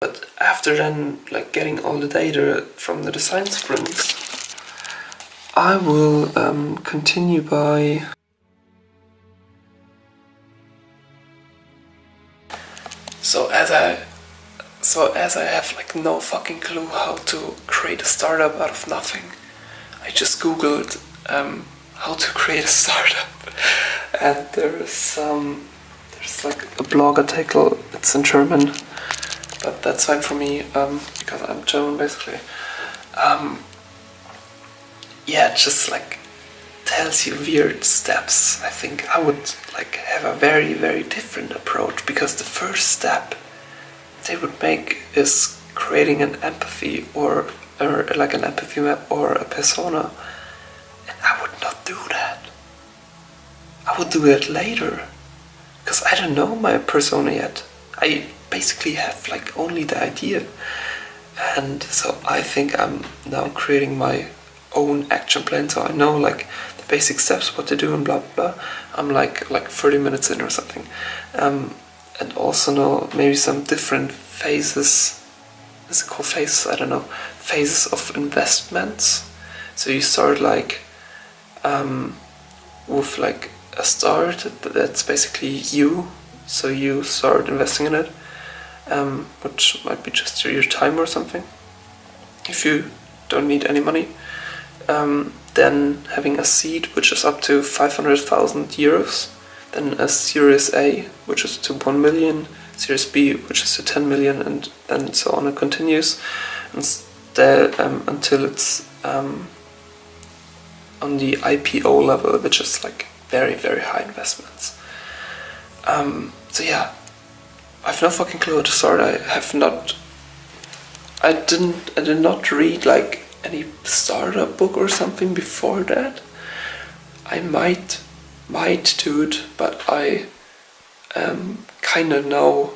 But after then, like getting all the data from the design sprints, I will continue by so as I have like no fucking clue how to create a startup out of nothing, I just googled how to create a startup, and there's like a blog article. It's in German, but that's fine for me because I'm German basically. Yeah, it just like tells you weird steps. I think I would like have a very, very different approach, because the first step they would make is creating an empathy or like an empathy map or a persona, and I would not do that. I would do it later, because I don't know my persona yet. I basically have like only the idea, and so I think I'm now creating my own action plan, so I know like the basic steps, what to do and blah blah blah. I'm like 30 minutes in or something, and also know maybe some different phases. Is it called phases? I don't know. Phases of investments. So you start like with like a start that's basically you. So you start investing in it, which might be just your time or something, if you don't need any money. Then having a seed, which is up to 500,000 euros. Then a Series A, which is to 1 million. Series B, which is to 10 million, and then so on. It continues until it's on the IPO level, which is like very, very high investments. So yeah, I have no fucking clue how to start. I did not read like any startup book or something before that. I might do it, but I kind of know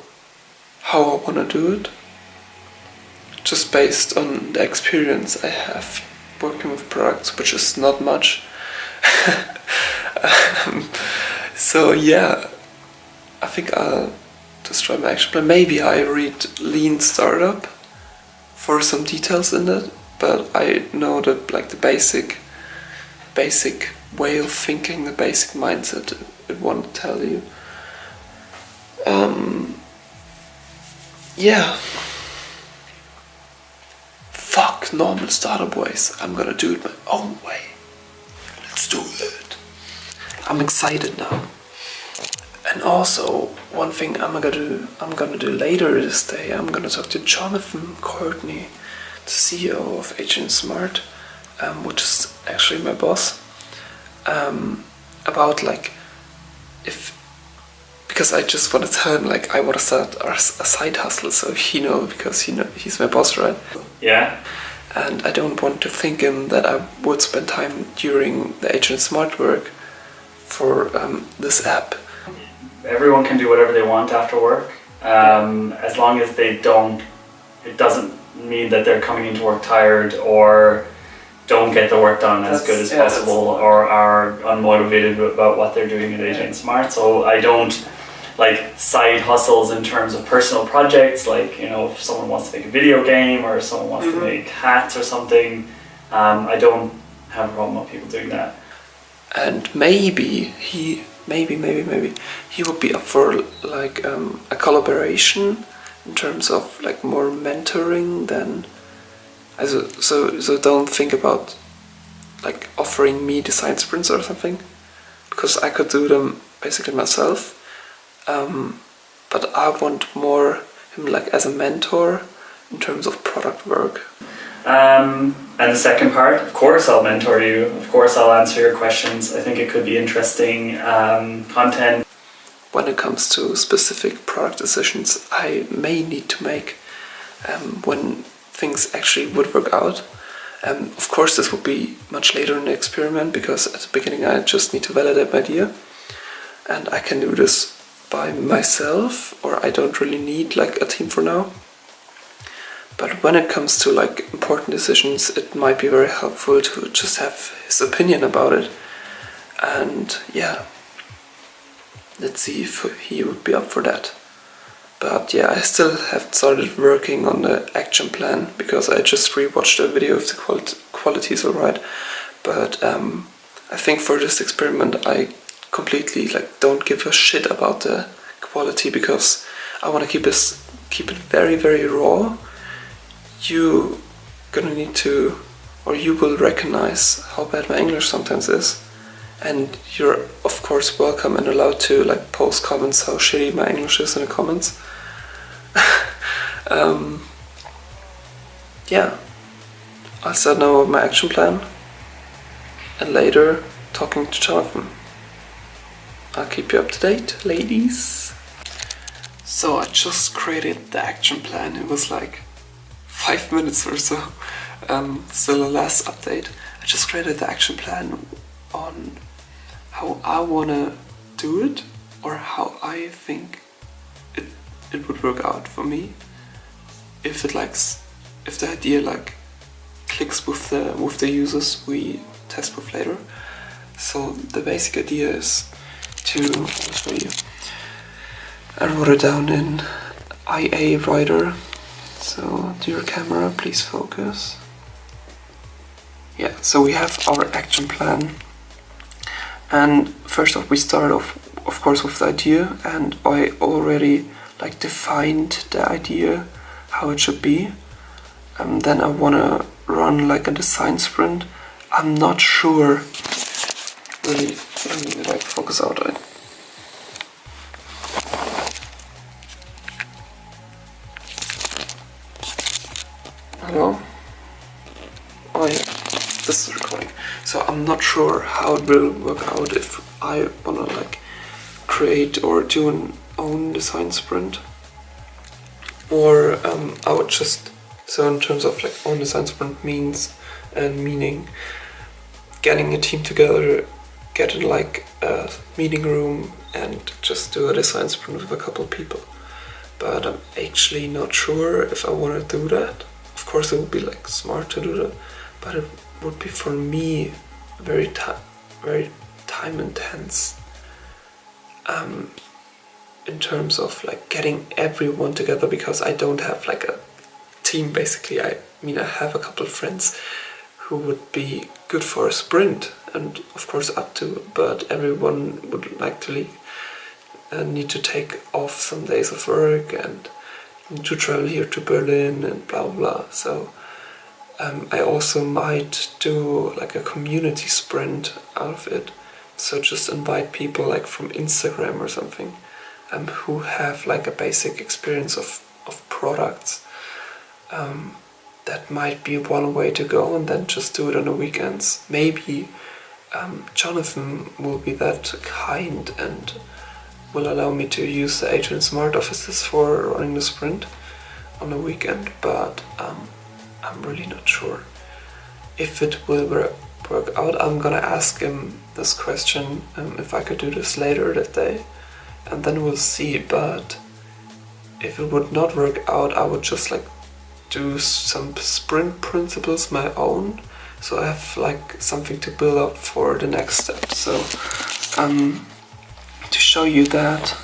how I want to do it, just based on the experience I have working with products, which is not much. So yeah, I think I'll just try my action plan. Maybe I read Lean Startup for some details in it, but I know that like the basic way of thinking, the basic mindset it won't tell you. Yeah. Fuck normal startup ways. I'm gonna do it my own way. Let's do it. I'm excited now. And also, one thing I'm gonna do later this day, I'm gonna talk to Jonathan Courtney, the CEO of Agent Smart, which is actually my boss, about like because I just want to tell him like I want to start a side hustle, so because he's my boss, right? Yeah. And I don't want to think him that I would spend time during the Agent Smart work for this app. Everyone can do whatever they want after work, as long as they don't. It doesn't mean that they're coming into work tired or don't get the work done as good as possible or are unmotivated about what they're doing at Agent Smart. So I don't like side hustles in terms of personal projects, like if someone wants to make a video game or if someone wants to make hats or something. I don't have a problem with people doing that. And maybe he would be up for like a collaboration in terms of like more mentoring than. So don't think about like offering me design sprints or something, because I could do them basically myself. But I want more him like as a mentor in terms of product work. And the second part, of course I'll mentor you, of course I'll answer your questions. I think it could be interesting content. When it comes to specific product decisions I may need to make when things actually would work out. Of course this would be much later in the experiment, because at the beginning I just need to validate my idea, and I can do this by myself, or I don't really need like a team for now. But when it comes to like important decisions, it might be very helpful to just have his opinion about it. And yeah, let's see if he would be up for that. But yeah, I still haven't started working on the action plan because I just rewatched a video if the quality is alright. But I think for this experiment I completely don't give a shit about the quality because I want to keep it very, very raw. You gonna need to, or you will recognize how bad my English sometimes is, and you're of course welcome and allowed to post comments how shitty my English is in the comments. Yeah, I'll start now with my action plan, and later talking to Jonathan. I'll keep you up to date, ladies. So I just created the action plan. It was 5 minutes or so. Still a last update. I just created the action plan on how I wanna do it, or how I think it would work out for me. If the idea clicks with the users we test with later. So the basic idea is I'll show you. I wrote it down in IA Writer. So dear camera, please focus. Yeah, so we have our action plan. And first off, we start off, of course, with the idea, and I already defined the idea, how it should be. And then I wanna run a design sprint. I'm not sure. Really, let me focus out. Hello? Oh yeah, this is recording. So I'm not sure how it will work out if I wanna create or do an own design sprint, or I would just, so in terms of own design sprint meaning getting a team together, get in a meeting room and just do a design sprint with a couple people. But I'm actually not sure if I want to do that. Of course it would be smart to do that, but it would be for me very time intense in terms of getting everyone together, because I don't have a team basically. I have a couple of friends who would be good for a sprint, and of course up to, but everyone would need to take off some days of work and to travel here to Berlin and blah blah. So I also might do a community sprint out of it. So just invite people from Instagram or something who have a basic experience of products. That might be one way to go, and then just do it on the weekends. Maybe Jonathan will be that kind and will allow me to use the Adrian Smart offices for running the sprint on the weekend, but I'm really not sure if it will work out. I'm gonna ask him this question if I could do this later that day, and then we'll see. But if it would not work out, I would just do some sprint principles my own, so I have something to build up for the next step. So to show you that,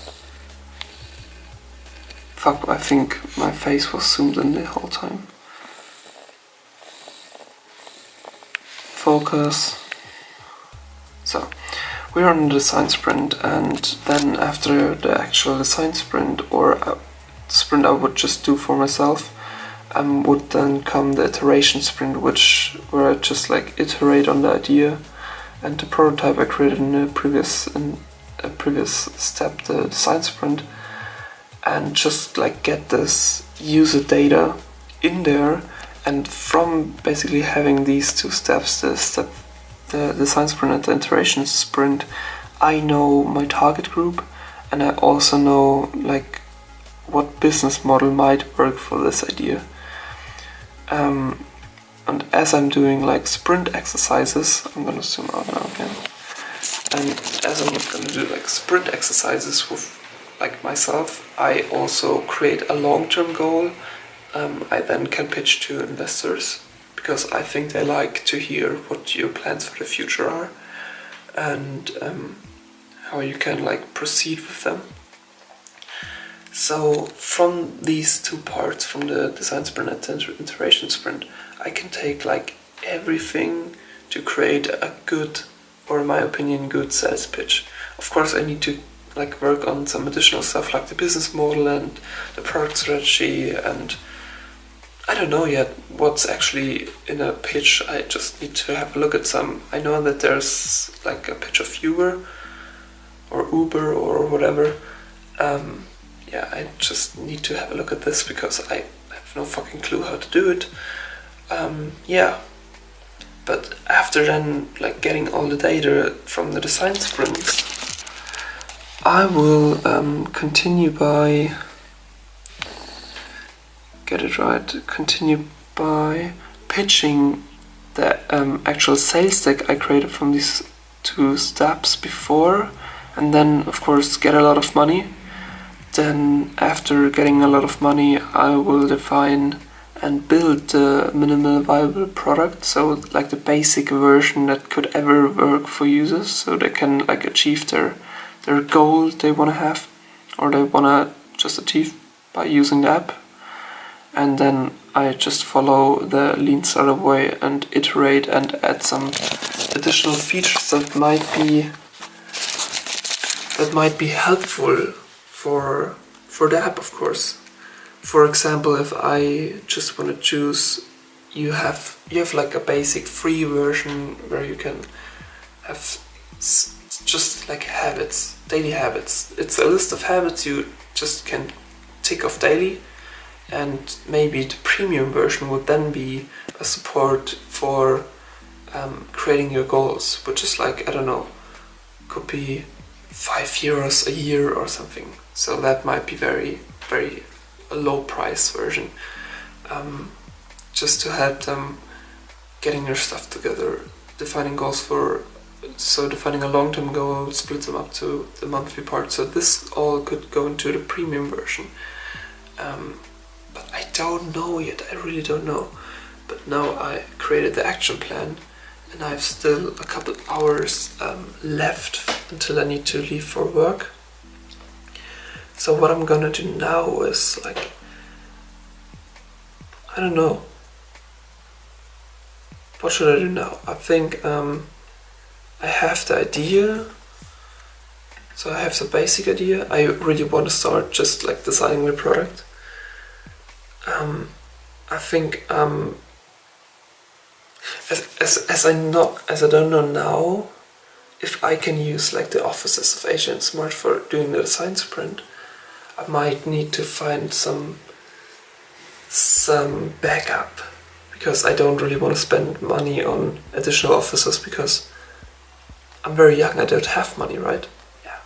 fuck, I think my face was zoomed in the whole time. Focus. So we're on the design sprint, and then after the actual design sprint, or a sprint I would just do for myself, would then come the iteration sprint, where I just iterate on the idea and the prototype I created in a previous step, the design sprint, and just get this user data in there. And from basically having these two steps, the design sprint and the iteration sprint, I know my target group, and I also know what business model might work for this idea. And as I'm doing sprint exercises, I'm gonna zoom out now again. And as I'm gonna do sprint exercises with myself, I also create a long-term goal. I then can pitch to investors, because I think they like to hear what your plans for the future are, and how you can proceed with them. So from these two parts, from the design sprint and the iteration sprint, I can take like everything to create a good, or in my opinion, good sales pitch. Of course, I need to like work on some additional stuff like the business model and the product strategy, and I don't know yet what's actually in a pitch. I just need to have a look at some. I know that there's like a pitch of Uber or Uber or whatever. Yeah, I just need to have a look at this because I have no fucking clue how to do it. Yeah, but after then, like getting all the data from the design sprints, I will continue by pitching the actual sales deck I created from these two steps before, and then of course get a lot of money. Then after getting a lot of money, I will define and build the minimal viable product, so like the basic version that could ever work for users, so they can like achieve their goal they want to have, or they want to just achieve by using the app. And then I just follow the lean startup way and iterate and add some additional features that might be helpful for the app, of course. For example, if I just want to choose, you have like a basic free version where you can have just like habits, daily habits. It's a list of habits you just can tick off daily, and maybe the premium version would then be a support for creating your goals, which is like, I don't know, could be €5 a year or something. So that might be very, very a low price version, just to help them getting their stuff together, defining goals defining a long-term goal, split them up to the monthly part. So this all could go into the premium version. But I don't know yet, I really don't know. But now I created the action plan, and I have still a couple hours left until I need to leave for work. So what I'm gonna do now is like, I don't know. What should I do now? I think I have the idea. So I have the basic idea. I really want to start just like designing my product. I think as I don't know now if I can use like the offices of Asian Smart for doing the design sprint. I might need to find some backup, because I don't really want to spend money on additional offices, because I'm very young, I don't have money, right? Yeah.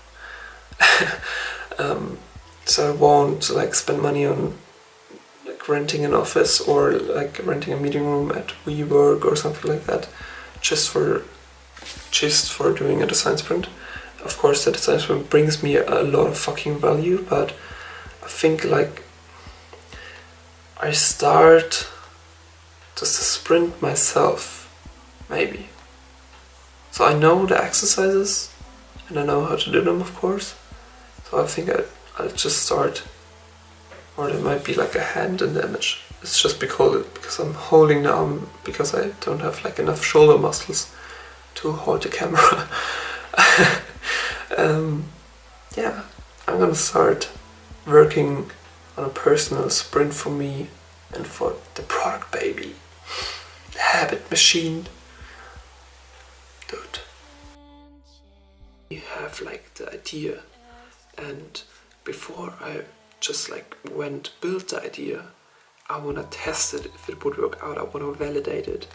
So I won't like spend money on like renting an office or like renting a meeting room at WeWork or something like that, just for doing a design sprint. Of course, the design sprint brings me a lot of fucking value, but I think like I start just to sprint myself, maybe. So I know the exercises and I know how to do them, of course. So I think I'll just start, or there might be like a hand in the image. It's just because I'm holding the arm, because I don't have like enough shoulder muscles to hold the camera. Yeah, I'm gonna start working on a personal sprint for me and for the product baby, the habit machine. Dude, we have like the idea, and before I just like build the idea, I wanna test it if it would work out. I wanna validate it.